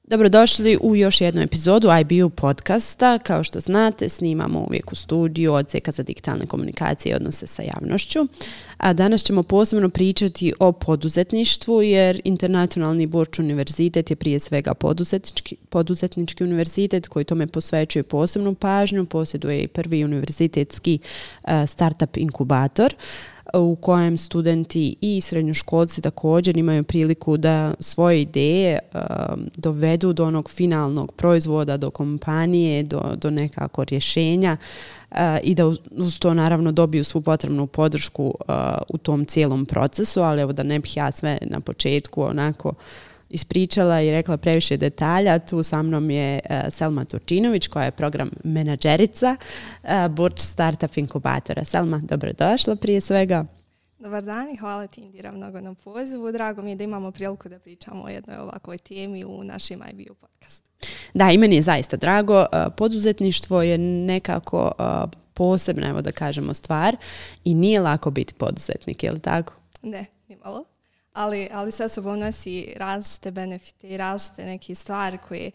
Dobrodošli u još jednu epizodu IBU podcasta. Kao što znate, snimamo uvijek u studiju Odsjeka za digitalne komunikacije i odnose sa javnošću. A danas ćemo posebno pričati o poduzetništvu, jer Internacionalni Burč univerzitet je prije svega poduzetnički univerzitet koji tome posvećuje posebnu pažnju. Posjeduje i prvi univerzitetski startup inkubator, u kojem studenti i srednjoškolci također imaju priliku da svoje ideje dovedu do onog finalnog proizvoda, do kompanije, do nekako rješenja i da uz to naravno dobiju svu potrebnu podršku u tom cijelom procesu, ali evo da ne bih ja sve na početku onako ispričala i rekla previše detalja. Tu sa mnom je Selma Turčinović, koja je program menadžerica Burč Startup inkubatora. Selma, dobrodošla prije svega. Dobar dan i hvala ti, Indira, mnogo na pozivu. Drago mi je da imamo priliku da pričamo o jednoj ovakvoj temi u našem IBU podcastu. Da, i meni je zaista drago. Poduzetništvo je nekako posebna, evo da kažemo, stvar i nije lako biti poduzetnik, je li tako? Ne, nimalo. Ali sa sobom nosi različite benefite i različite neke stvari koje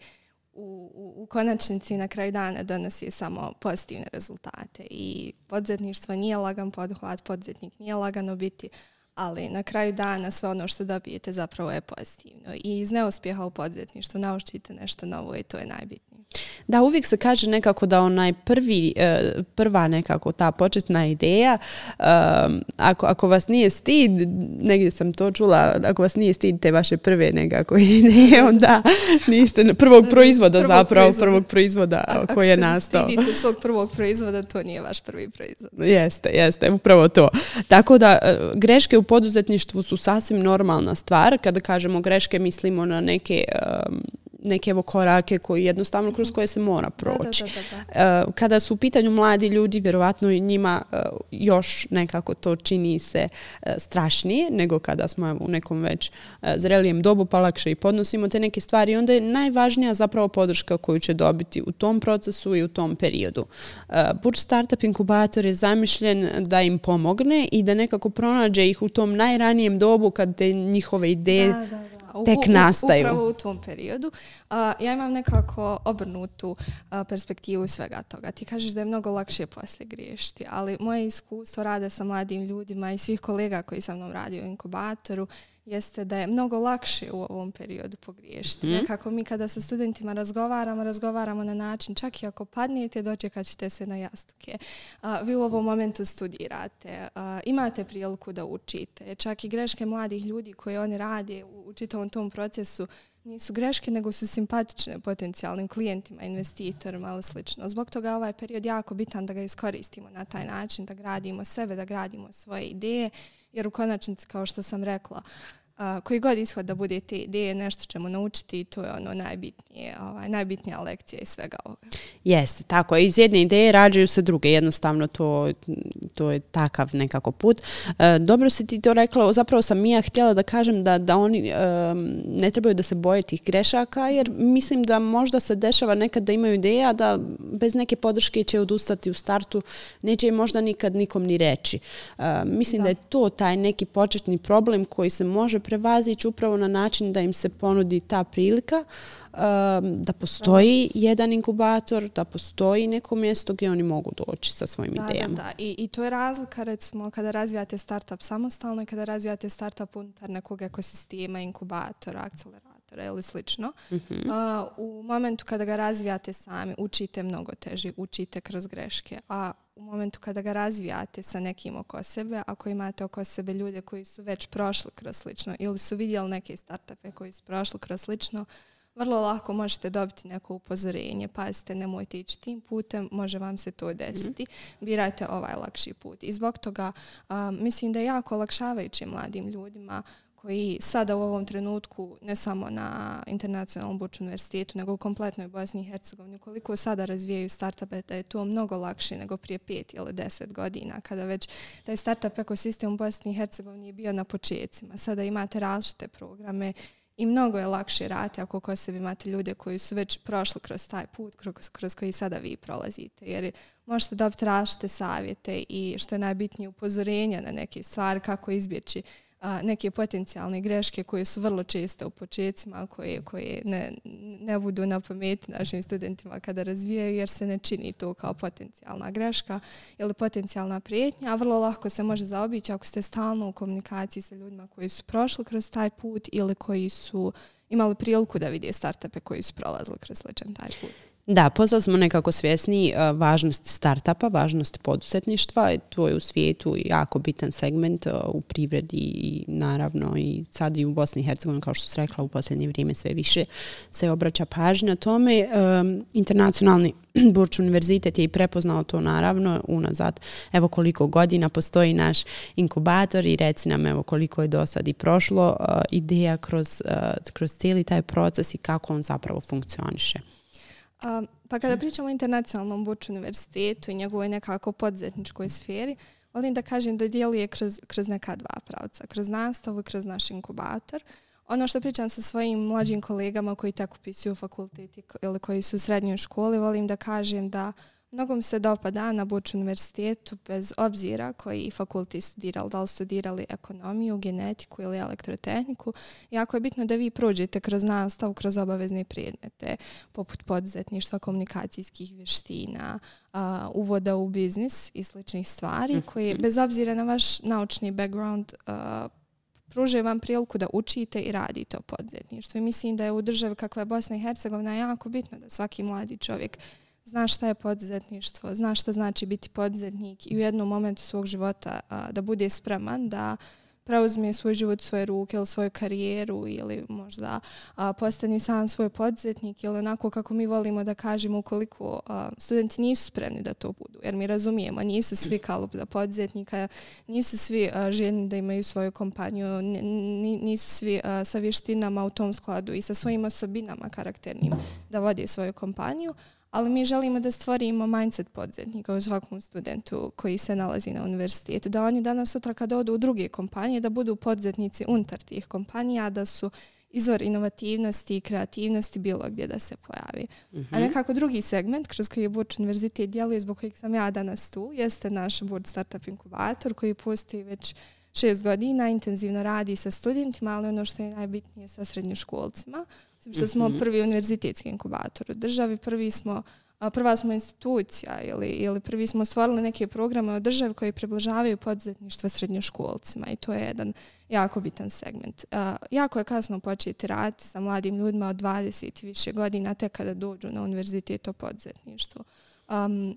u konačnici na kraju dana donosi samo pozitivne rezultate. I poduzetništvo nije lagan poduhvat, poduzetnik nije lagano biti, ali na kraju dana sve ono što dobijete zapravo je pozitivno. I iz neuspjeha u poduzetništvu naučite nešto novo i to je najbitnije. Da, uvijek se kaže nekako da onaj prva nekako ta početna ideja, ako vas nije stid, negdje sam to čula, ako vas nije stid te vaše prve nekako ideje, onda niste prvog proizvoda koji je nastao. Ako se stidite svog prvog proizvoda, to nije vaš prvi proizvod. Jeste, upravo to. Tako da greške u poduzetništvu su sasvim normalna stvar. Kada kažemo greške, mislimo na neke korake koji jednostavno kroz koje se mora proći. Da. Kada su u pitanju mladi ljudi, vjerovatno i njima još nekako to čini se strašnije nego kada smo u nekom već zrelijem dobu, pa lakše i podnosimo te neke stvari. I onda je najvažnija zapravo podrška koju će dobiti u tom procesu i u tom periodu. Burč Startup inkubator je zamišljen da im pomogne i da nekako pronađe ih u tom najranijem dobu kad te njihove ideje tek nastaju. Upravo u tom periodu. Ja imam nekako obrnutu perspektivu svega toga. Ti kažeš da je mnogo lakše poslije griješiti, ali moje iskustvo rada sa mladim ljudima i svih kolega koji sa mnom radi u inkubatoru jeste da je mnogo lakše u ovom periodu pogriješiti. Nekako mi kada sa studentima razgovaramo na način, čak i ako padnete, dočekat ćete se na jastuke. Vi u ovom momentu studirate, imate priliku da učite. Čak i greške mladih ljudi koje oni rade u čitavom tom procesu nisu greške, nego su simpatične potencijalnim klijentima, investitorima, ali slično. Zbog toga ovaj period jako bitan da ga iskoristimo na taj način, da gradimo sebe, da gradimo svoje ideje, jer u konačnici, kao što sam rekla, koji god ishod da bude te ideje, nešto ćemo naučiti i to je ono najbitnija lekcija iz svega ovoga. Jeste, tako. Iz jedne ideje rađaju se druge. Jednostavno to je takav nekako put. Dobro si ti to rekla. Zapravo sam ja htjela da kažem da oni ne trebaju da se boje tih grešaka, jer mislim da možda se dešava nekad da imaju ideja da bez neke podrške će odustati u startu. Neće im možda nikad nikom ni reći. Mislim da je to taj neki početni problem koji se može prevazići upravo na način da im se ponudi ta prilika, da postoji jedan inkubator, da postoji neko mjesto gdje oni mogu doći sa svojim idejama. Da. I to je razlika, recimo, kada razvijate startup samostalno i kada razvijate startup unutar nekog ekosistema, inkubatora, akceleratora ili slično. U momentu kada ga razvijate sami, učite mnogo teže, učite kroz greške, a u momentu kada ga razvijate sa nekim oko sebe, ako imate oko sebe ljude koji su već prošli kroz slično ili su vidjeli neke startupe koji su prošli kroz slično, vrlo lako možete dobiti neko upozorenje. Pazite, nemojte ići tim putem, može vam se to desiti. Birajte ovaj lakši put. I zbog toga mislim da je jako olakšavajuće mladim ljudima koji sada u ovom trenutku, ne samo na Internacionalnom Burč univerzitetu, nego u kompletnoj Bosni i Hercegovini, koliko sada razvijaju startupe, da je to mnogo lakše nego prije 5 ili 10 godina, kada već taj startup ekosistem u Bosni i Hercegovini je bio na počecima. Sada imate različite programe i mnogo je lakše raditi ako oko sebi imate ljude koji su već prošli kroz taj put, kroz koji sada vi prolazite. Jer možete dobiti različite savjete i, što je najbitnije, upozorenja na neke stvari, kako izbjeći neke potencijalne greške koje su vrlo česte u početcima, koje ne budu na pameti našim studentima kada razvijaju, jer se ne čini to kao potencijalna greška ili potencijalna prijetnja, a vrlo lako se može zaobići ako ste stalno u komunikaciji sa ljudima koji su prošli kroz taj put ili koji su imali priliku da vide startupe koji su prolazili kroz sličan taj put. Da, postali smo nekako svjesni važnosti startupa, važnosti poduzetništva. To je u svijetu jako bitan segment u privredi i naravno i sad i u Bosni i Hercegovini, kao što sam rekla, u posljednje vrijeme sve više se obraća pažnja tome. Internacionalni Burč univerzitet je i prepoznao to naravno unazad. Evo koliko godina postoji naš inkubator i reci nam evo koliko je do sad i prošlo ideja kroz cijeli taj proces i kako on zapravo funkcioniše. Pa kada pričamo o Internacionalnom Burč univerzitetu i njegovoj nekako poduzetničkoj sferi, volim da kažem da djeluje kroz neka dva pravca, kroz nastavu i kroz naš inkubator. Ono što pričam sa svojim mlađim kolegama koji tek upisuju fakultet ili koji su u srednjoj školi, volim da kažem da mnogo mi se dopada na Burč univerzitetu bez obzira koji fakultet studirali, da li studirali ekonomiju, genetiku ili elektrotehniku. Jako je bitno da vi prođete kroz nastavu, kroz obavezne predmete, poput poduzetništva, komunikacijskih vještina, uvoda u biznis i sličnih stvari, koje bez obzira na vaš naučni background pružaju vam priliku da učite i radite o poduzetništvu. I mislim da je u državi kakva je Bosna i Hercegovina jako bitno da svaki mladi čovjek zna šta je poduzetništvo, zna šta znači biti poduzetnik i u jednom momentu svog života da bude spreman da preuzme svoj život u svoje ruke ili svoju karijeru ili možda postane sam svoj poduzetnik ili onako kako mi volimo da kažemo ukoliko studenti nisu spremni da to budu. Jer mi razumijemo, nisu svi kalup za poduzetnika, nisu svi željni da imaju svoju kompaniju, nisu svi sa vještinama u tom skladu i sa svojim osobinama karakternim da vode svoju kompaniju. Ali mi želimo da stvorimo mindset poduzetnika u svakom studentu koji se nalazi na univerzitetu. Da oni danas sutra kada odu u druge kompanije, da budu poduzetnici unutar tih kompanija, da su izvor inovativnosti i kreativnosti bilo gdje da se pojavi. A nekako drugi segment kroz koji je Burč univerzitet djeluje, zbog kojeg sam ja danas tu, jeste naš Burč Startup inkubator koji postoji već 6 godina, intenzivno radi sa studentima, ali ono što je najbitnije sa srednjoškolcima. Što smo prvi univerzitetski inkubator u državi, prva smo institucija ili prvi smo stvorili neke programe u državi koji približavaju poduzetništvo srednjoškolcima i to je jedan jako bitan segment. Jako je kasno početi raditi sa mladim ljudima od 20 i više godina tek kada dođu na univerzitet o poduzetništvu.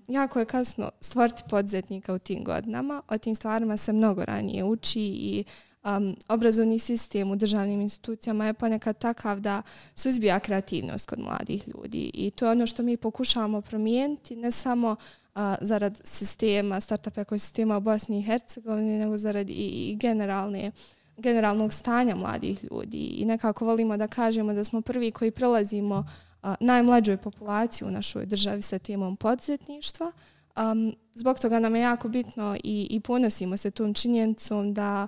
Jako je kasno stvoriti poduzetnika u tim godinama. O tim stvarima se mnogo ranije uči i obrazovni sistem u državnim institucijama je ponekad takav da suzbija kreativnost kod mladih ljudi i to je ono što mi pokušavamo promijeniti, ne samo zarad sistema, startup ekosistema u Bosni i Hercegovini, nego zarad i generalnog stanja mladih ljudi. I nekako volimo da kažemo da smo prvi koji prelazimo najmlađoj populaciji u našoj državi sa temom poduzetništva. Zbog toga nam je jako bitno i ponosimo se tom činjenicom da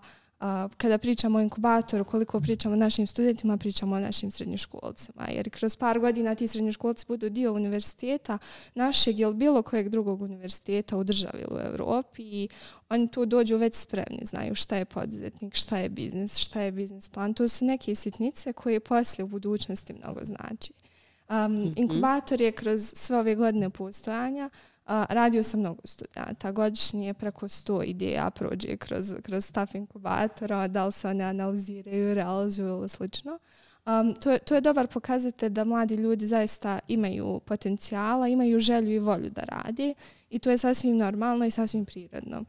kada pričamo o inkubatoru, koliko pričamo o našim studentima, pričamo o našim srednjoškolcima. Jer kroz par godina ti srednjoškolci budu dio univerziteta našeg ili bilo kojeg drugog univerziteta u državi ili u Europi i oni tu dođu već spremni, znaju šta je poduzetnik, šta je biznis, šta je biznis plan. To su neke sitnice koje poslije u budućnosti mnogo znači. Inkubator je kroz sve ove godine postojanja radio sa mnogo studenta. Godišnje preko 100 ideja prođe kroz staff inkubatora, da li se one analiziraju, realizuju ili slično. To je dobar pokazatelj da mladi ljudi zaista imaju potencijala, imaju želju i volju da radi i to je sasvim normalno i sasvim prirodno.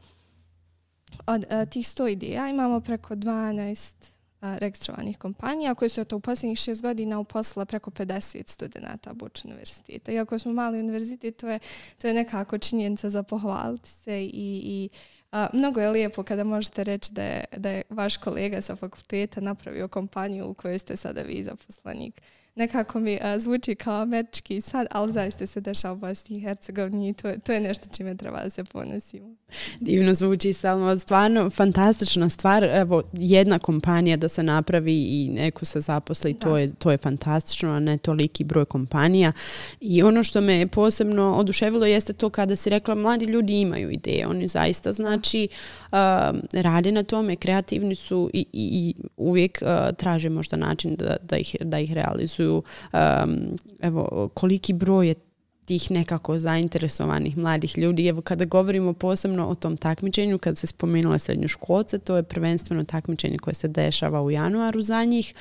Od tih 100 ideja imamo preko 12 registrovanih kompanija koje su to u posljednjih 6 godina uposlila preko 50 studenata Burč univerziteta. Iako smo mali univerzitet, to je nekako činjenica za pohvaliti se i mnogo je lijepo kada možete reći da je vaš kolega sa fakulteta napravio kompaniju u kojoj ste sada vi zaposlenik. nekako mi zvuči kao američki sad, ali zaista se dešava u Bosni i Hercegovini i to je nešto čime treba da se ponosimo. Divno zvuči, Selma, stvarno fantastična stvar. Evo, jedna kompanija da se napravi i neko se zaposli, to je fantastično, a ne toliki broj kompanija. I ono što me posebno oduševilo jeste to kada si rekla mladi ljudi imaju ideje. Oni zaista znači rade na tome, kreativni su i uvijek traže možda način da ih realizuju. Evo, koliki broj je tih nekako zainteresovanih mladih ljudi. Evo, kada govorimo posebno o tom takmičenju, kada se spomenula srednjoškolce, to je prvenstveno takmičenje koje se dešava u januaru za njih.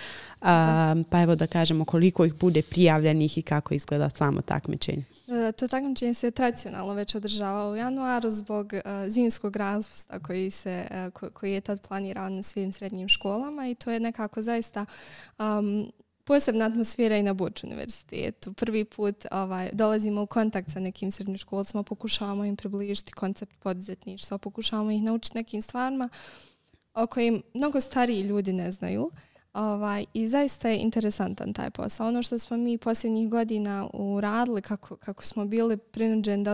Pa evo da kažemo koliko ih bude prijavljenih i kako izgleda samo takmičenje. To takmičenje se tradicionalno već održava u januaru zbog zimskog raspusta koji je tad planiran na svim srednjim školama i to je nekako zaista posebna atmosfera i na Boč univerzitetu. Prvi put dolazimo u kontakt sa nekim srednjoškolcima, pokušavamo im približiti koncept poduzetništva, pokušavamo ih naučiti nekim stvarima o kojim mnogo stariji ljudi ne znaju. I zaista je interesantan taj posao. Ono što smo mi posljednjih godina uradili, kako smo bili prinuđeni da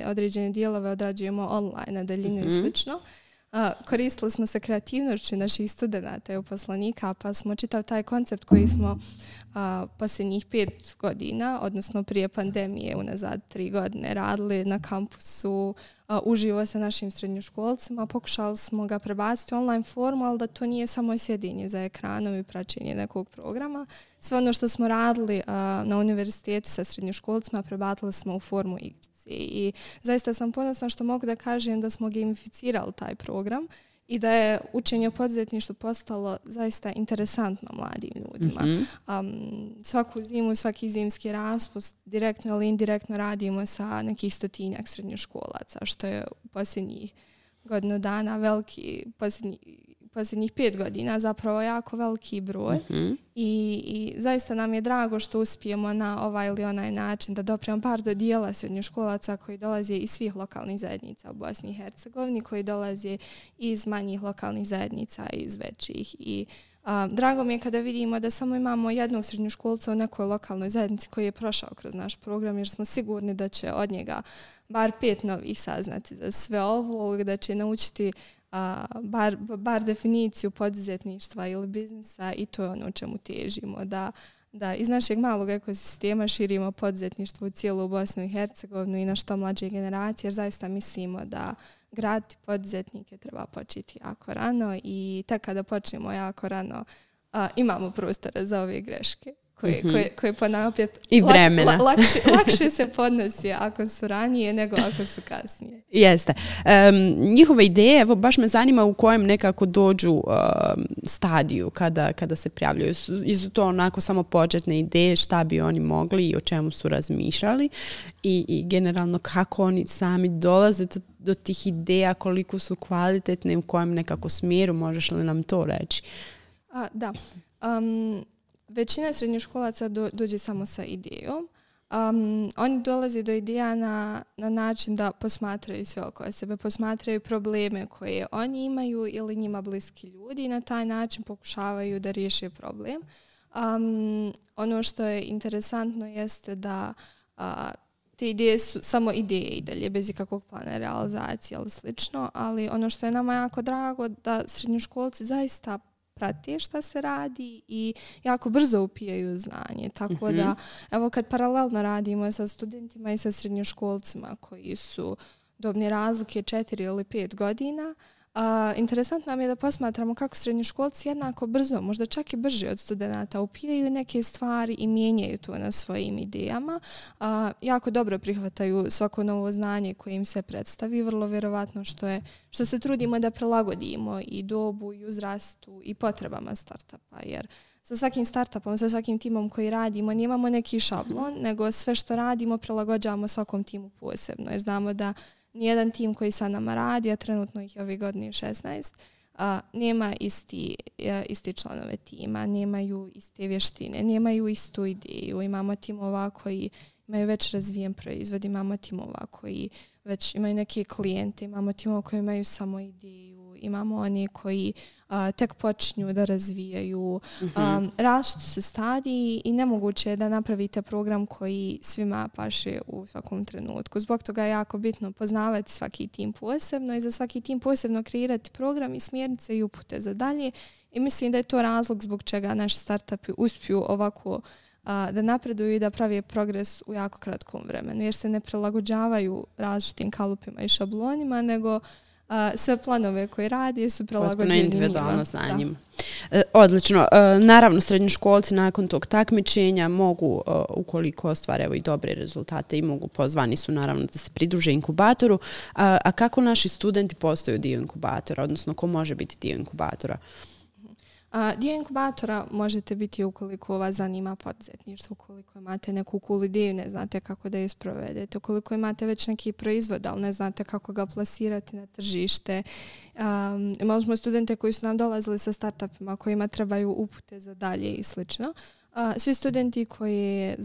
određene dijelove odrađujemo online, na daljinu i slično, koristili smo se kreativnošću naših studenata i uposlenika, pa smo čitav taj koncept koji smo posljednjih 5 godina, odnosno prije pandemije unazad 3 godine, radili na kampusu, uživo sa našim srednjoškolcima, pokušali smo ga prebaciti u online formu, ali da to nije samo sjedinje za ekranom i praćenje nekog programa. Sve ono što smo radili na univerzitetu sa srednjoškolcima prebacili smo u formu igrice. I zaista sam ponosna što mogu da kažem da smo gamificirali taj program i da je učenje o poduzetništvu postalo zaista interesantno mladim ljudima. Svaku zimu, svaki zimski raspust direktno ili indirektno radimo sa nekih 100-tinjak srednjoškolaca, što je u posljednjih godinu dana veliki, posljednjih 5 godina zapravo jako veliki broj i zaista nam je drago što uspijemo na ovaj ili onaj način da dopremo bar do dijela srednjoškolaca koji dolaze iz svih lokalnih zajednica u Bosni i Hercegovini, koji dolaze iz manjih lokalnih zajednica i iz većih. I drago mi je kada vidimo da samo imamo jednog srednjoškolca u nekoj lokalnoj zajednici koji je prošao kroz naš program, jer smo sigurni da će od njega bar 5 novih saznati za sve ovo, da će naučiti bar definiciju poduzetništva ili biznisa i to je ono čemu težimo, da iz našeg malog ekosistema širimo poduzetništvo u cijelu Bosnu i Hercegovinu i na što mlađe generacije, jer zaista mislimo da graditi poduzetnike treba početi jako rano i tek kada počnemo jako rano imamo prostora za ove greške koje ponavljati i vremena. Lakše se podnosi ako su ranije nego ako su kasnije. Jeste. Njihove ideje, evo baš me zanima u kojem nekako dođu stadiju kada se prijavljaju. Su to onako samo početne ideje šta bi oni mogli i o čemu su razmišljali i generalno kako oni sami dolaze do tih ideja, koliko su kvalitetne, u kojem nekako smjeru, možeš li nam to reći? Da. Većina srednjoškolaca dođe samo sa idejom. Oni dolaze do ideja na način da posmatraju sve oko sebe, posmatraju probleme koje oni imaju ili njima bliski ljudi i na taj način pokušavaju da riješe problem. Ono što je interesantno jeste da te ideje su samo ideje i dalje, bez ikakvog plana realizacije ili slično, ali ono što je nama jako drago da srednjoškolci zaista prate šta se radi i jako brzo upijaju znanje. Tako da, evo kad paralelno radimo sa studentima i sa srednjoškolcima koji su dobne razlike 4 ili 5 godina, interesantno nam je da posmatramo kako srednjoškolci jednako brzo, možda čak i brže od studenata, upijaju neke stvari i mijenjaju to na svojim idejama. Jako dobro prihvataju svako novo znanje koje im se predstavi, vrlo vjerovatno što se trudimo da prilagodimo i dobu i uzrastu i potrebama startupa, jer sa svakim startupom, sa svakim timom koji radimo, nemamo neki šablon, nego sve što radimo prilagođavamo svakom timu posebno, jer znamo da nijedan tim koji sa nama radi, a trenutno ih je ove godine 16, nema isti članove tima, nemaju iste vještine, nemaju istu ideju. Imamo timova koji imaju već razvijen proizvod, imamo timova koji već imaju neke klijente, imamo timova koji imaju samo ideju imamo oni koji tek počinju da razvijaju. Različiti su stadiji i nemoguće je da napravite program koji svima paše u svakom trenutku. Zbog toga je jako bitno poznavati svaki tim posebno i za svaki tim posebno kreirati program i smjernice i upute za dalje. I mislim da je to razlog zbog čega naši startupi uspiju ovako da napreduju i da pravi progres u jako kratkom vremenu, jer se ne prilagođavaju različitim kalupima i šablonima, nego sve planove koje radi su prilagođeni individualno za njima. Odlično. Naravno, srednjoškolci nakon tog takmičenja mogu, ukoliko ostvare i dobre rezultate i mogu, pozvani su naravno da se pridruže inkubatoru. A kako naši studenti postaju dio inkubatora, odnosno ko može biti dio inkubatora? Dio inkubatora možete biti ukoliko vas zanima poduzetništvo, ukoliko imate neku cool ideju, ne znate kako da je sprovedete, ukoliko imate već neki proizvod, ali ne znate kako ga plasirati na tržište. Imali smo studente koji su nam dolazili sa startupima kojima trebaju upute za dalje i slično. Svi studenti koji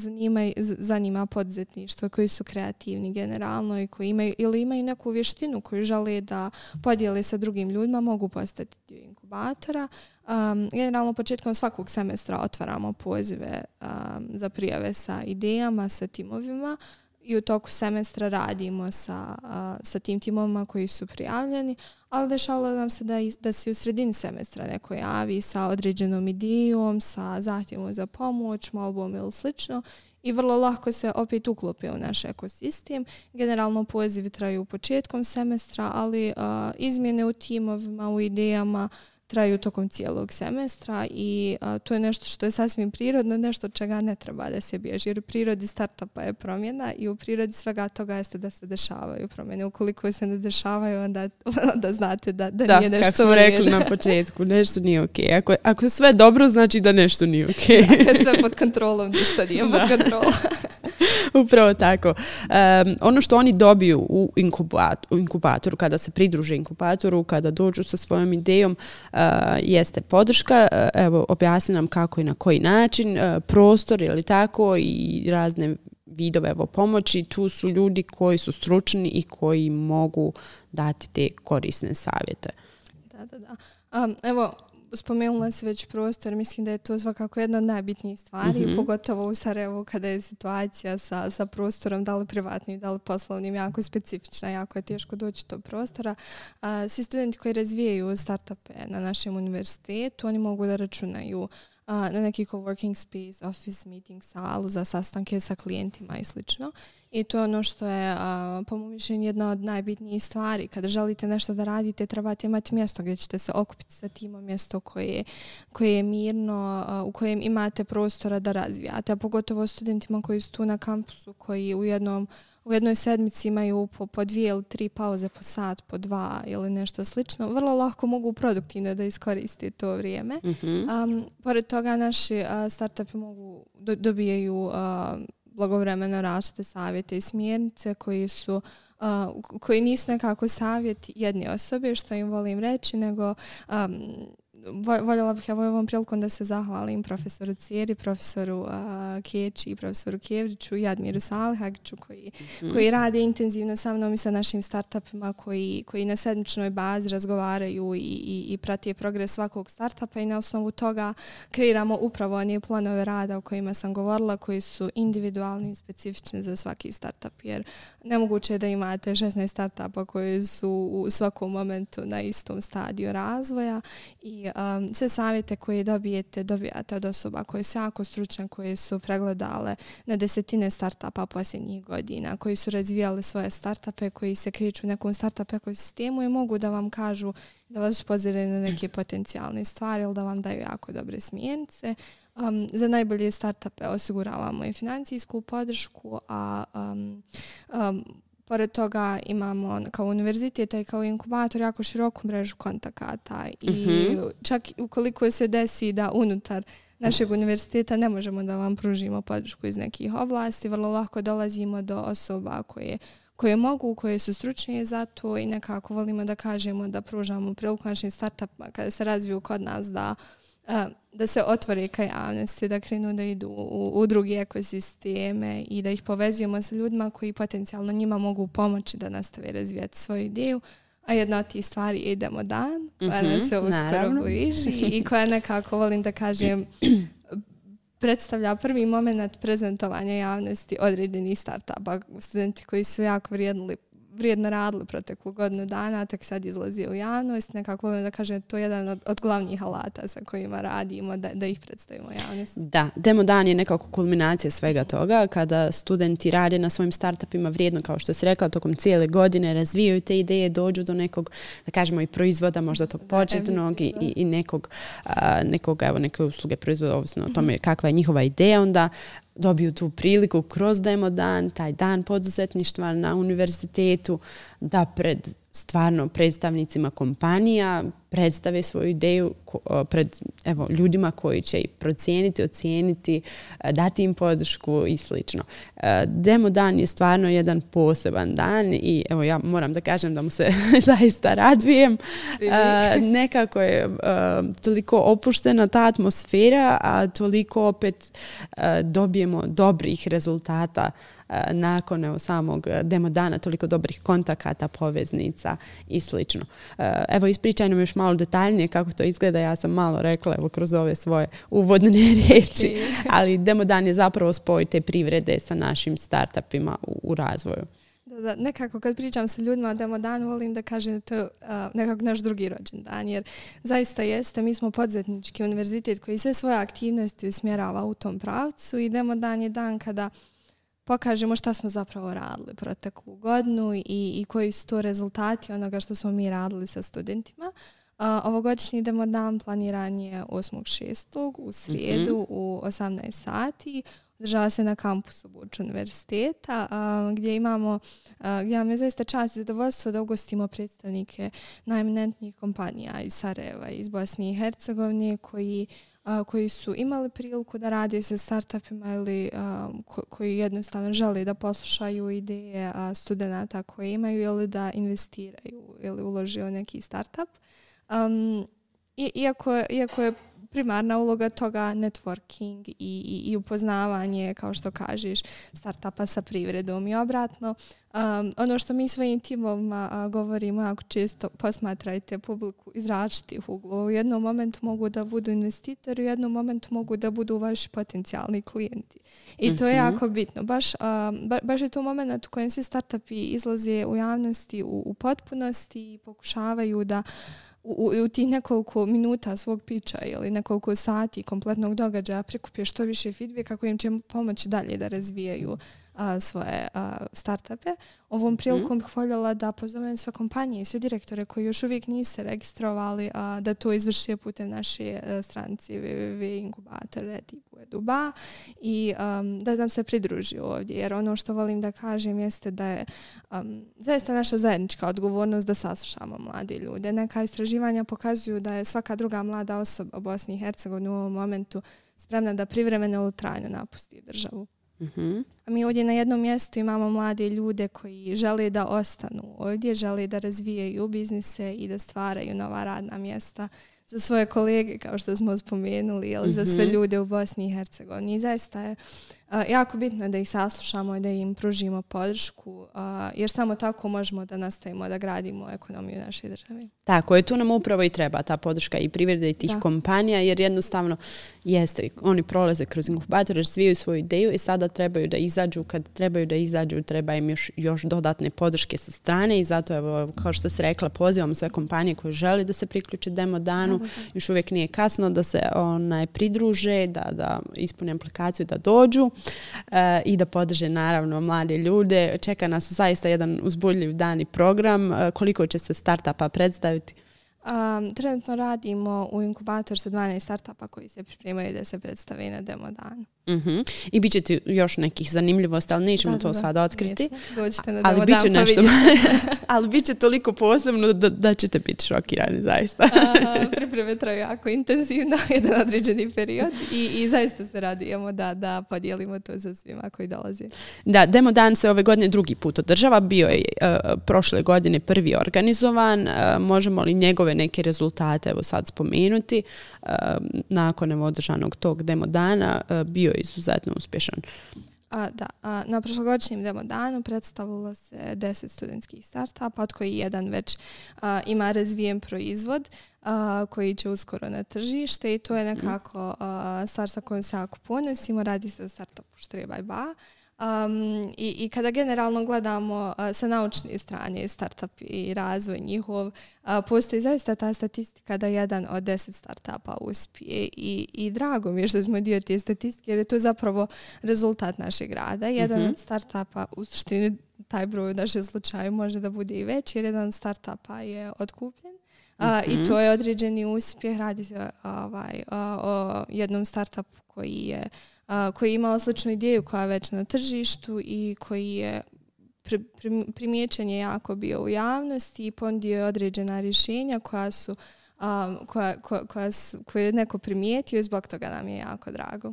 zanima poduzetništvo, koji su kreativni generalno i koji imaju neku vještinu koju žele da podijele sa drugim ljudima, mogu postati dio inkubatora. Generalno početkom svakog semestra otvaramo pozive za prijave sa idejama, sa timovima i u toku semestra radimo sa tim timovima koji su prijavljeni, ali dešavalo nam se da se u sredini semestra neko javi sa određenom idejom, sa zahtjevom za pomoć, molbom ili slično i vrlo lako se opet uklope u naš ekosistem. Generalno pozivi traju početkom semestra, ali izmjene u timovima, u idejama traju tokom cijelog semestra i to je nešto što je sasvim prirodno, nešto od čega ne treba da se bježi. Jer u prirodi startupa je promjena i u prirodi svega toga jeste da se dešavaju promjene. Ukoliko se ne dešavaju, onda znate da nije nešto kako smo rekli na početku, nešto nije ok. Ako je sve dobro, znači da nešto nije ok. Ako je sve pod kontrolom, ništa nije pod kontrolom. Upravo tako. Ono što oni dobiju u inkubatoru, kada se pridruže inkubatoru, kada dođu sa svojom idejom, jeste podrška. Evo, objasni nam kako i na koji način, prostor ili tako i razne vidove pomoći. Tu su ljudi koji su stručni i koji mogu dati te korisne savjete. Da. Evo, spomenula se već prostor, mislim da je to svakako jedna od najbitnijih stvari, pogotovo u Sarajevu kada je situacija sa prostorom, da li privatnim, da li poslovnim, jako specifična, jako je teško doći do prostora. Svi studenti koji razvijaju startupe na našem univerzitetu, oni mogu da računaju na neki coworking space, office meeting salu za sastanke sa klijentima i slično. I to je ono što je, po mom mišljenju, jedna od najbitnijih stvari. Kada želite nešto da radite, trebate imati mjesto gdje ćete se okupiti sa timom, mjesto koje je mirno, u kojem imate prostora da razvijate. A pogotovo studentima koji su tu na kampusu, koji u jednoj sedmici imaju po 2 ili 3 pauze po sat, po 2 ili nešto slično, vrlo lako mogu produktivno da iskoriste to vrijeme. Pored toga, naši startupi dobijaju blagovremeno različite savjete i smjernice koji nisu nekako savjet jedne osobe, što im volim reći, nego voljela bih ovom prilikom da se zahvalim profesoru Cijeri, profesoru Keči i profesoru Kevriću i Admiru Salihagiću koji rade intenzivno sa mnom i sa našim startupima koji na sedmičnoj bazi razgovaraju i prati progres svakog startupa i na osnovu toga kreiramo upravo one planove rada o kojima sam govorila, koji su individualni i specifični za svaki startup, jer nemoguće je da imate 16 startupa koji su u svakom momentu na istom stadiju razvoja i sve savjete koje dobijate od osoba koje su jako stručne, koje su pregledale na desetine startupa posljednjih godina, koji su razvijali svoje startupe, koji se kreću u nekom startup ekosistemu i mogu da vam kažu, da vas upozore na neke potencijalne stvari ili da vam daju jako dobre smjernice. Za najbolje startupe osiguravamo i financijsku podršku, a pored toga imamo kao univerzitet i kao inkubator jako široku mrežu kontakata i čak ukoliko se desi da unutar našeg univerziteta ne možemo da vam pružimo podršku iz nekih oblasti, vrlo lako dolazimo do osoba koje mogu, koje su stručnije za to i nekako volimo da kažemo da pružamo priliku našim startupima kada se razviju kod nas da se otvore ka javnosti, da krenu da idu u drugi ekosisteme i da ih povezujemo sa ljudima koji potencijalno njima mogu pomoći da nastave razvijati svoju ideju. A jedna od tih stvari je Idemo dan, koja nas se uskoro bliži i koja nekako, volim da kažem, predstavlja prvi moment prezentovanja javnosti određenih startupa. Studenti koji su jako vrijedno radili proteklu godinu dana, tek sad izlazi u javnost. Nekako volim da kažem, to je jedan od glavnih alata sa kojima radimo, da ih predstavimo javnosti. Da, Demo dan je nekako kulminacija svega toga, kada studenti rade na svojim startupima vrijedno, kao što si rekla, tokom cijele godine razvijaju te ideje, dođu do nekog, da kažemo, i proizvoda, možda tog početnog i neke usluge proizvoda, ovisno o tome kakva je njihova ideja, onda dobiju tu priliku kroz Demo dan, taj dan poduzetništva na univerzitetu, da pred stvarno predstavnicima kompanija predstave svoju ideju pred ljudima koji će ih procijeniti, ocijeniti, dati im podršku i slično. Demo dan je stvarno jedan poseban dan i evo ja moram da kažem da mu se zaista radujem. Nekako je toliko opuštena ta atmosfera, a toliko opet dobijemo dobrih rezultata nakon samog Demo dana, toliko dobrih kontakata, poveznica i slično. Evo, ispričaj nam još malo detaljnije kako to izgleda. Ja sam malo rekla kroz ove svoje uvodne riječi, ali Demo dan je zapravo spoj te privrede sa našim startupima u razvoju. Da, nekako kad pričam sa ljudima o Demo danu, volim da kažem da to je nekako naš drugi rođendan, jer zaista jeste, mi smo poduzetnički univerzitet koji sve svoje aktivnosti usmjerava u tom pravcu i Demo dan je dan kada pokažemo šta smo zapravo radili proteklu godinu i koji su to rezultati onoga što smo mi radili sa studentima. Ovogodišnji Demo dan planiran je 8.6. u srijedu u 18 sati. Održava se na kampusu Buč univerziteta gdje imamo je zaista čast i zadovoljstvo da ugostimo predstavnike najeminentnijih kompanija iz Sarajeva, iz Bosne i Hercegovine koji su imali priliku da rade sa startupima ili koji jednostavno žele da poslušaju ideje studenta koje imaju ili da investiraju ili ulože u neki startup. Iako je primarna uloga toga networking i upoznavanje, kao što kažeš, startupa sa privredom i obratno. Ono što mi svojim timovima govorimo jako često, posmatrajte publiku iz različitih uglova. U jednom momentu mogu da budu investitori, u jednom momentu mogu da budu vaši potencijalni klijenti. I to je jako bitno. Baš je to moment u kojem svi startupi izlaze u javnosti u potpunosti i pokušavaju da u tih nekoliko minuta svog pića ili nekoliko sati kompletnog događaja prikupe što više feedbacka kako im će pomoći dalje da razvijaju svoje startupe. Ovom prilikom bih voljela da pozovem sve kompanije i sve direktore koji još uvijek nisu se registrovali da to izvrše putem naše stranice www.inkubator.edu.ba i da nam se pridruži ovdje. Jer ono što volim da kažem jeste da je zaista naša zajednička odgovornost da saslušamo mlade ljude. Neka istraživanja pokazuju da je svaka druga mlada osoba u Bosni i Hercegovini u ovom momentu spremna da privremeno ili trajno napusti državu. A mi ovdje na jednom mjestu imamo mlade ljude koji žele da ostanu ovdje, žele da razvijaju biznise i da stvaraju nova radna mjesta za svoje kolege, kao što smo spomenuli, ili za sve ljude u Bosni i Hercegovini. I zaista je jako bitno da ih saslušamo i da im pružimo podršku, jer samo tako možemo da nastavimo da gradimo ekonomiju naše države. Tako je, tu nam upravo i treba ta podrška i privrede i tih kompanija, jer jednostavno jeste, oni prolaze kroz inkubator, razvijaju svoju ideju i sada trebaju da izađu, kad trebaju da izađu, treba im još dodatne podrške sa strane i zato, evo, kao što se rekla, pozivamo sve kompanije koje žele da se priključe Demo danu, još uvijek nije kasno da se pridruže, da ispune aplikaciju, da dođu i da podrže naravno mlade ljude. Čeka nas zaista jedan uzbudljiv dan i program. Koliko će se startupa predstaviti? Trenutno radimo u inkubatoru sa 12 startupa koji se pripremaju da se predstave na Demo danu. I bit će ti još nekih zanimljivosti, ali nećemo to sada otkriti. Dođite na Demo dan pa vidite. Ali bit će toliko posebno da ćete biti šokirani, zaista. Pripreme traju jako intenzivno, jedan određeni period i zaista se radujemo da podijelimo to sa svima koji dolaze. Da, Demo dan se ove godine drugi put održava, bio je prošle godine prvi organizovan. Možemo li njegove neke rezultate evo sad spomenuti? Nakon održanog tog Demo dana bio je izuzetno uspješan. Na prošlogodišnjem demo danu predstavilo se 10 studentskih startupa, od koji jedan već ima razvijen proizvod koji će uskoro na tržište i to je nekako stvar sa kojom se jako ponosimo. Radi se o startupu Štreba i Ba. I kada generalno gledamo sa naučne strane startup i razvoj njihov, postoji zaista ta statistika da jedan od 10 startupa uspije i drago mi je što smo dio te statistike jer je to zapravo rezultat našeg rada. Jedan od startupa, u suštini taj broj u našem slučaju može da bude i veći jer jedan od startupa je otkupljen. I to je određeni uspjeh. Radi se o jednom startupu koji ima sličnu ideju koja je već na tržištu i koji je primijećen je jako bio u javnosti i ponudio je određena rješenja koje je neko primijetio i zbog toga nam je jako drago.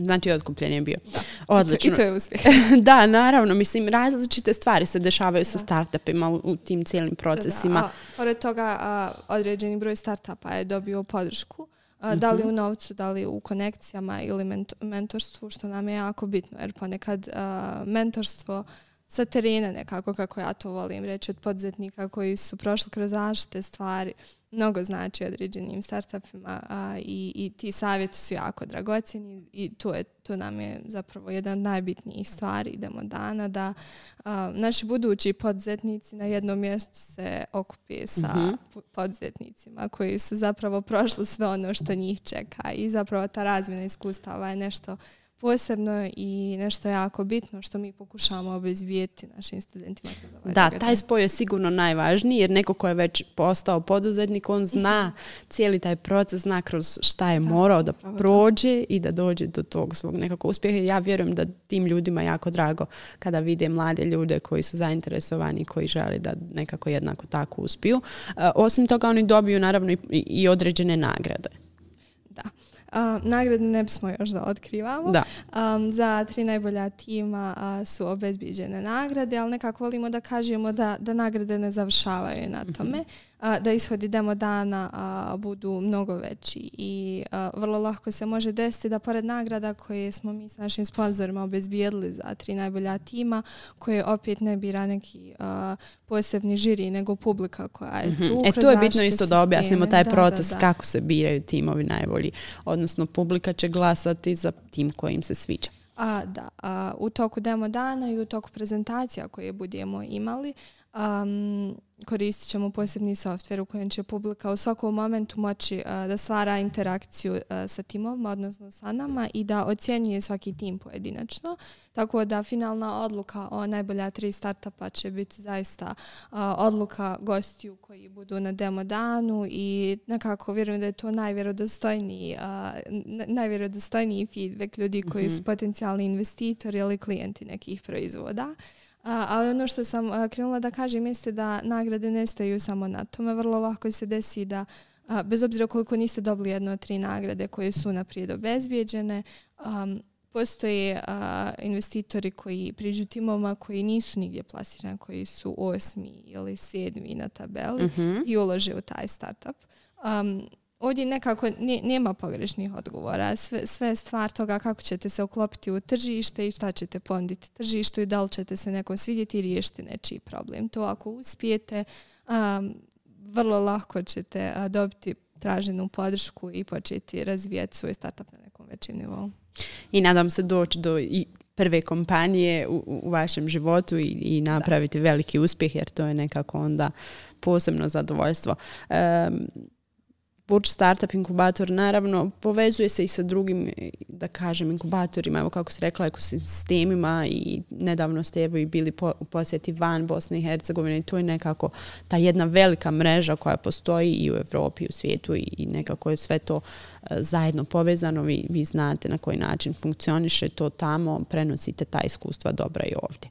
Znači otkupljen je bio. Odlično. I to je uspjeh. Da, naravno. Mislim, različite stvari se dešavaju sa startupima u tim cijelim procesima. Pored toga, određeni broj startupa je dobio podršku. Da li u novcu, da li u konekcijama ili mentorstvu, što nam je jako bitno. Jer ponekad mentorstvo sa terena nekako, kako ja to volim reći, od poduzetnika koji su prošli kroz različite stvari, mnogo znači određenim startupima i ti savjeti su jako dragocjeni i to nam je zapravo jedan od najbitnijih stvari. Idemo dana da naši budući poduzetnici na jednom mjestu se okupe sa poduzetnicima koji su zapravo prošli sve ono što njih čeka i zapravo ta razmjena iskustava je nešto posebno i nešto jako bitno što mi pokušavamo obezbijeti našim studentima. Da, taj spoj je sigurno najvažniji jer neko ko je već postao poduzetnik, on zna cijeli taj proces, zna kroz šta je morao da prođe i da dođe do tog svog nekako uspjeha. Ja vjerujem da tim ljudima jako drago kada vide mlade ljude koji su zainteresovani i koji žele da nekako jednako tako uspiju. Osim toga oni dobiju naravno i određene nagrade. Da. Nagrade ne bismo još da otkrivamo. Za 3 najbolja tima su obezbijeđene nagrade, ali nekako volimo da kažemo da nagrade ne završavaju na tome, da ishodi demo dana budu mnogo veći i vrlo lako se može desiti da pored nagrada koje smo mi s našim sponzorima obezbijedili za 3 najbolja tima, koje opet ne bira neki posebni žiri, nego publika koja je tu. To je bitno isto da objasnimo taj proces kako se biraju timovi najbolji. Odnosno, publika će glasati za tim kojim se sviđa. U toku demo dana i u toku prezentacija koje budemo imali, koristit ćemo posebni softver u kojem će publika u svakom momentu moći da stvara interakciju sa timovima, odnosno sa nama i da ocjenjuje svaki tim pojedinačno. Tako da finalna odluka o najbolja 3 startupa će biti zaista odluka gostiju koji budu na demo danu i nekako vjerujem da je to najvjerodostojniji feedback ljudi koji su potencijalni investitori ili klijenti nekih proizvoda. Ali ono što sam krenula da kažem jeste da nagrade ne staju samo na tome. Vrlo lako se desi da, bez obzira koliko niste dobili 1 od 3 nagrade koje su naprijed obezbijeđene, postoje investitori koji priđu timovima koji nisu nigdje plasirani, koji su 8. ili 7. na tabeli i ulože u taj startup. Ovdje nekako nema pogrešnih odgovora. Sve je stvar toga kako ćete se uklopiti u tržište i šta ćete ponuditi tržištu i da li ćete se nekom svidjeti i riješiti nečiji problem. To ako uspijete, vrlo lako ćete dobiti traženu podršku i početi razvijati svoj startup na nekom većem nivou. I nadam se doći do prve kompanije u vašem životu i napraviti veliki uspjeh jer to je nekako onda posebno zadovoljstvo. Burč Startup inkubator naravno povezuje se i sa drugim, da kažem, inkubatorima, evo kako se rekla, ekosistemima i nedavno ste evo i bili u posjeti van Bosne i Hercegovine i to je nekako ta jedna velika mreža koja postoji i u Europi i u svijetu i nekako je sve to zajedno povezano. Vi znate na koji način funkcioniše to tamo, prenosite ta iskustva dobra i ovdje.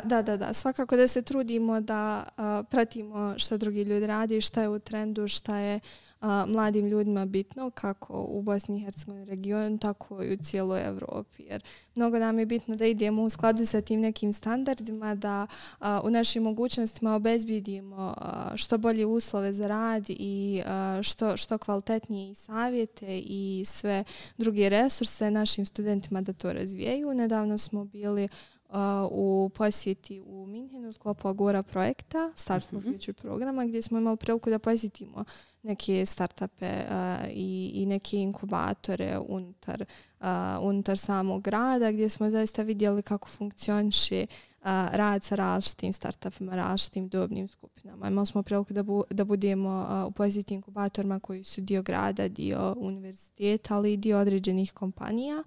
Da. Svakako da se trudimo da pratimo što drugi ljudi radi, šta je u trendu, šta je mladim ljudima bitno, kako u Bosni i Hercegovini regionu, tako i u cijeloj Europi. Jer mnogo nam je bitno da idemo u skladu sa tim nekim standardima, da u našim mogućnostima obezbedimo što bolje uslove za rad i što kvalitetnije i savjete i sve druge resurse našim studentima da to razvijaju. Nedavno smo bili u posjeti u Minhenu u sklopu Agora projekta Start for Future programa, gdje smo imali priliku da posjetimo neke startupe i neke inkubatore unutar samog grada, gdje smo zaista vidjeli kako funkcioniše rad sa različitim startupima, različitim dobnim skupinama. Imali smo priliku da budemo u posjeti inkubatorima koji su dio grada, dio univerziteta, ali i dio određenih kompanija.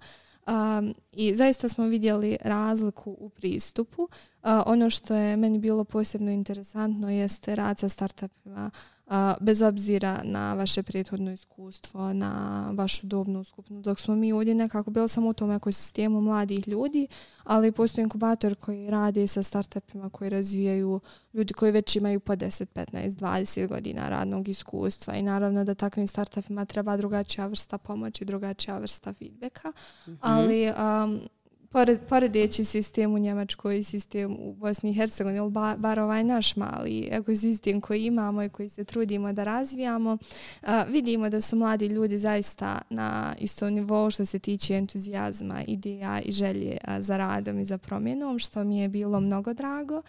I zaista smo vidjeli razliku u pristupu. Ono što je meni bilo posebno interesantno jeste rad sa startupima bez obzira na vaše prethodno iskustvo, na vašu dobnu skupinu. Dok smo mi ovdje nekako bili samo u tom ekosistemu mladih ljudi, ali postoji inkubator koji radi sa startupima koji razvijaju ljudi koji već imaju po 10, 15, 20 godina radnog iskustva i naravno da takvim startupima treba drugačija vrsta pomoći, drugačija vrsta feedbacka, ali poredeći sistem u Njemačkoj i sistem u Bosni i Hercegovini, ili bar ovaj naš mali ekosistem koji imamo i koji se trudimo da razvijamo, vidimo da su mladi ljudi zaista na istom nivou što se tiče entuzijazma, ideja i želje za radom i za promjenom, što mi je bilo mnogo drago.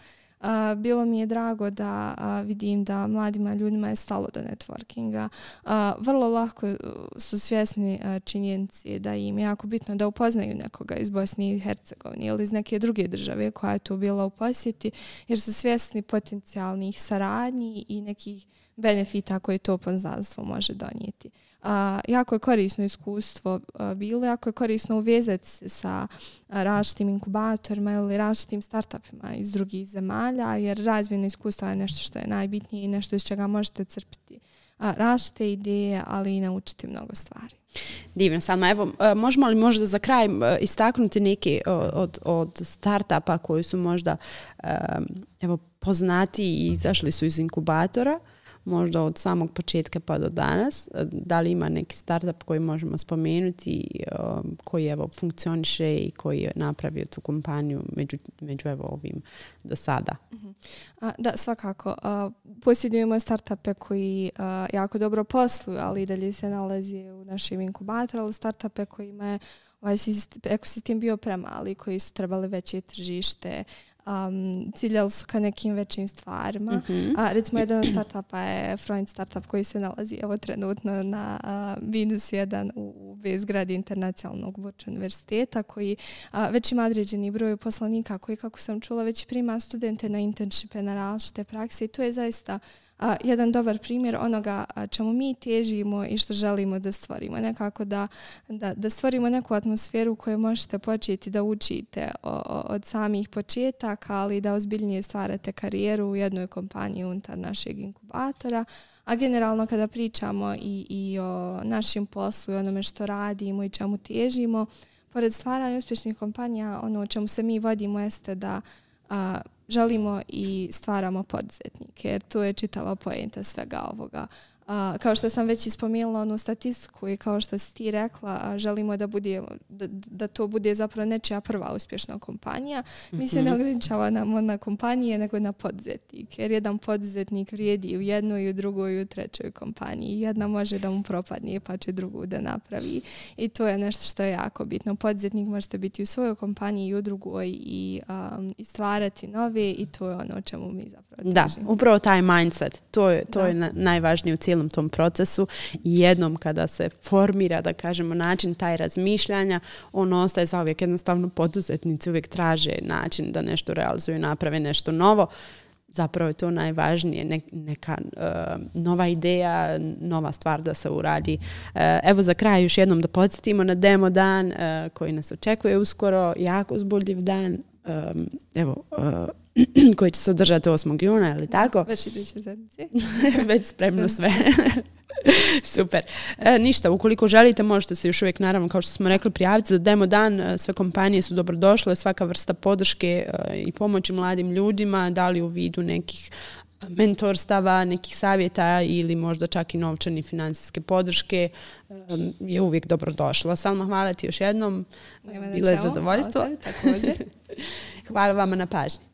Bilo mi je drago da vidim da mladima ljudima je stalo do networkinga. Vrlo lako su svjesni činjenice da im je jako bitno da upoznaju nekoga iz Bosne i Hercegovine ili iz neke druge države koja je tu bila u posjeti, jer su svjesni potencijalnih saradnji i nekih benefita koje to poznanstvo može donijeti. Jako je korisno iskustvo bilo, jako je korisno uvezati se sa različitim inkubatorima ili različitim startupima iz drugih zemalja, jer razmjena iskustva je nešto što je najbitnije i nešto iz čega možete crpiti različite ideje, ali i naučiti mnogo stvari. Divno, Salma. Evo, možemo li možda za kraj istaknuti neki od startupa koji su možda poznati i izašli su iz inkubatora, možda od samog početka pa do danas? Da li ima neki startup koji možemo spomenuti, koji funkcioniše i koji je napravio tu kompaniju među ovim do sada? Da, svakako. Posjedujemo startupe koji jako dobro posluju, ali i dalje se nalazi u našim inkubatoru, ali startupe kojima je ovaj ekosistem bio premali, koji su trebali veće tržište, ciljali su ka nekim većim stvarima. Recimo, jedan od startupa je Freund startup koji se nalazi trenutno na -1 u zgradi Internacionalnog univerziteta, koji već ima određeni broj poslanika, koji, kako sam čula, već prima studente na internshipe, na različite prakse, i to je zaista jedan dobar primjer onoga čemu mi težimo i što želimo da stvorimo. Nekako da stvorimo neku atmosferu u kojoj možete početi da učite od samih početaka, ali da ozbiljnije stvarate karijeru u jednoj kompaniji unutar našeg inkubatora. A generalno kada pričamo i o našem poslu i onome što radimo i čemu težimo, pored stvaranja uspješnih kompanija, ono o čemu se mi vodimo jeste da želimo i stvaramo poduzetnike, jer to je čitava poenta svega ovoga. Kao što sam već ispomenula onu statistiku i kao što si ti rekla, želimo da to bude zapravo nečija prva uspješna kompanija. Mi se ne ograničavamo na kompanije, nego na poduzetnike, jer jedan poduzetnik vrijedi u jednoj, u drugoj i u trećoj kompaniji. Jedna može da mu propadne, pa će drugu da napravi. I to je nešto što je jako bitno. Poduzetnik možete biti u svojoj kompaniji i u drugoj i stvarati nove, i to je ono o čemu mi zapravo težimo. Da, upravo taj mindset. To je najvažnije u cijelom tom procesu, i jednom kada se formira, da kažemo, način taj razmišljanja, on ostaje zauvijek. Jednostavno poduzetnici uvijek traže način da nešto realizuju, naprave nešto novo. Zapravo je to najvažnije, neka nova ideja, nova stvar da se uradi. Evo, za kraj još jednom da podsjetimo na demo dan koji nas očekuje uskoro, jako uzbudljiv dan. koji će se održati 8. juna, ili tako? Već iduće sedmice. Već spremno sve. Super. Ništa, ukoliko želite možete se još uvijek, naravno, kao što smo rekli, prijaviti za demo dan. Sve kompanije su dobrodošle, svaka vrsta podrške i pomoći mladim ljudima, da li u vidu nekih mentorstava, nekih savjeta ili možda čak i novčane financijske podrške je uvijek dobrodošla. Salma, hvala ti još jednom. Bilo je zadovoljstvo. Hvala tebi, također. Hvala vama na pažnji.